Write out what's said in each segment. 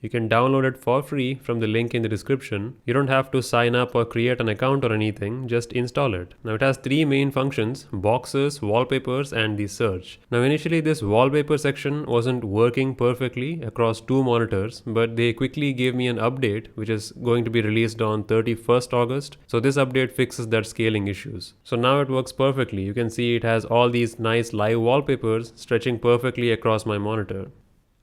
You can download it for free from the link in the description. You don't have to sign up or create an account or anything, just install it. Now it has three main functions: boxes, wallpapers, and the search. Now initially this wallpaper section wasn't working perfectly across two monitors, but they quickly gave me an update which is going to be released on 31st August. So this update fixes that scaling issues. So now it works perfectly. You can see it has all these nice live wallpapers stretching perfectly across my monitor.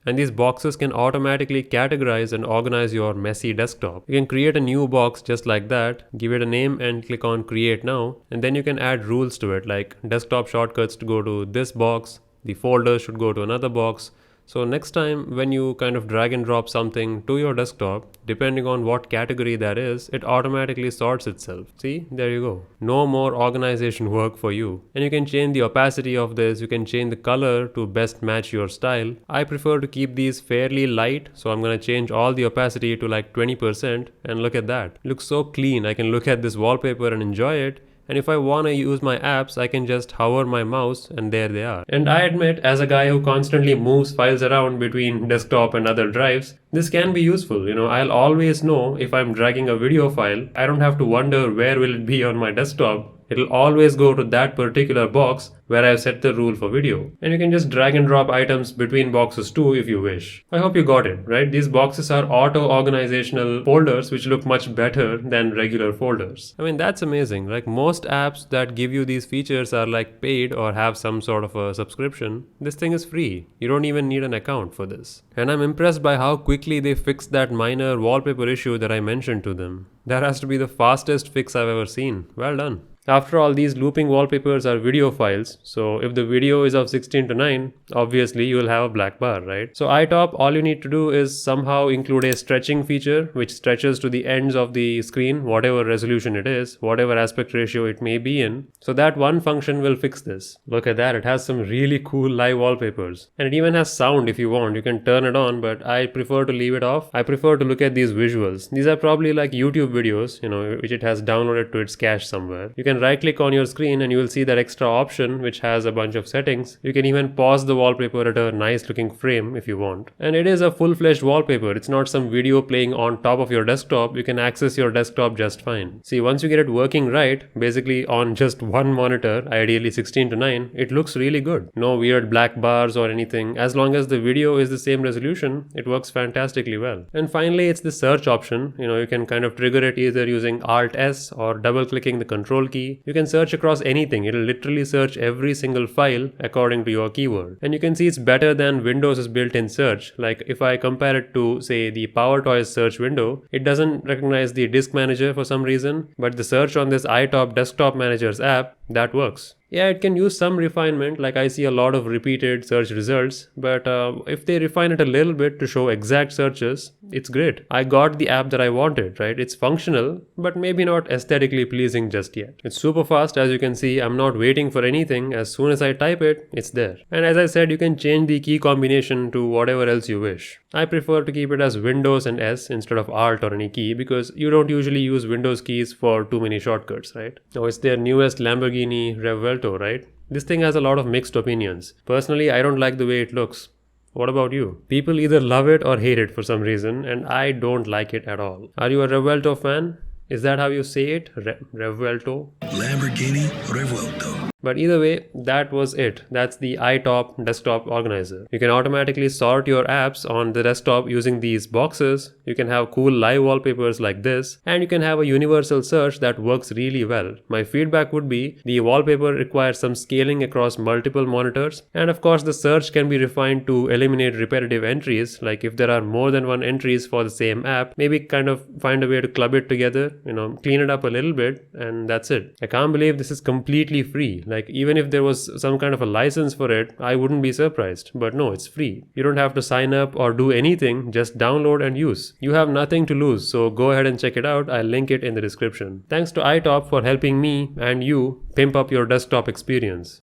And these boxes can automatically categorize and organize your messy desktop. You can create a new box just like that, give it a name and click on create now, and then you can add rules to it like desktop shortcuts to go to this box, the folders should go to another box. So next time when you kind of drag and drop something to your desktop, depending on what category that is, it automatically sorts itself. See, there you go. No more organization work for you. And you can change the opacity of this, you can change the color to best match your style. I prefer to keep these fairly light, so I'm gonna change all the opacity to like 20%, and look at that. It looks so clean. I can look at this wallpaper and enjoy it. And if I want to use my apps, I can just hover my mouse and there they are. And I admit, as a guy who constantly moves files around between desktop and other drives, this can be useful. I'll always know if I'm dragging a video file. I don't have to wonder where will it be on my desktop. It'll always go to that particular box where I've set the rule for video. And you can just drag and drop items between boxes too if you wish. I hope you got it, right? These boxes are auto-organizational folders which look much better than regular folders. I mean, that's amazing. Like most apps that give you these features are like paid or have some sort of a subscription. This thing is free. You don't even need an account for this. And I'm impressed by how quickly they fixed that minor wallpaper issue that I mentioned to them. That has to be the fastest fix I've ever seen. Well done. After all, these looping wallpapers are video files, so if the video is of 16:9, obviously you will have a black bar, right? So iTop, all you need to do is somehow include a stretching feature which stretches to the ends of the screen, whatever resolution it is, whatever aspect ratio it may be in. So that one function will fix this. Look at that, it has some really cool live wallpapers. And it even has sound if you want. You can turn it on, but I prefer to leave it off. I prefer to look at these visuals. These are probably like YouTube videos, which it has downloaded to its cache somewhere. You can right click on your screen and you will see that extra option which has a bunch of settings. You can even pause the wallpaper at a nice looking frame if you want. And it is a full-fledged wallpaper. It's not some video playing on top of your desktop. You can access your desktop just fine. See, once you get it working right, basically on just one monitor, ideally 16:9, it looks really good. No weird black bars or anything. As long as the video is the same resolution, it works fantastically well. And finally, it's the search option. You can kind of trigger it either using Alt S or double clicking the control key. You can search across anything. It'll literally search every single file according to your keyword. And you can see it's better than Windows' built-in search. Like if I compare it to, say, the PowerToys search window, it doesn't recognize the disk manager for some reason, but the search on this iTop Desktop Manager's app, that works. Yeah, it can use some refinement, like I see a lot of repeated search results, but if they refine it a little bit to show exact searches, it's great. I got the app that I wanted, right? It's functional, but maybe not aesthetically pleasing just yet. It's super fast, as you can see. I'm not waiting for anything. As soon as I type it, it's there. And as I said, you can change the key combination to whatever else you wish. I prefer to keep it as Windows and S instead of Alt or any key because you don't usually use Windows keys for too many shortcuts, right? Now it's their newest Lamborghini Revuelto, right? This thing has a lot of mixed opinions. Personally, I don't like the way it looks. What about you? People either love it or hate it for some reason, and I don't like it at all. Are you a Revuelto fan? Is that how you say it? Revuelto? Lamborghini Revuelto. But either way, that was it. That's the iTop desktop organizer. You can automatically sort your apps on the desktop using these boxes. You can have cool live wallpapers like this, and you can have a universal search that works really well. My feedback would be the wallpaper requires some scaling across multiple monitors, and of course the search can be refined to eliminate repetitive entries. Like if there are more than one entries for the same app, maybe kind of find a way to club it together, clean it up a little bit, and that's it. I can't believe this is completely free. Like even if there was some kind of a license for it, I wouldn't be surprised. But no, it's free. You don't have to sign up or do anything, just download and use. You have nothing to lose, so go ahead and check it out. I'll link it in the description. Thanks to iTop for helping me and you pimp up your desktop experience.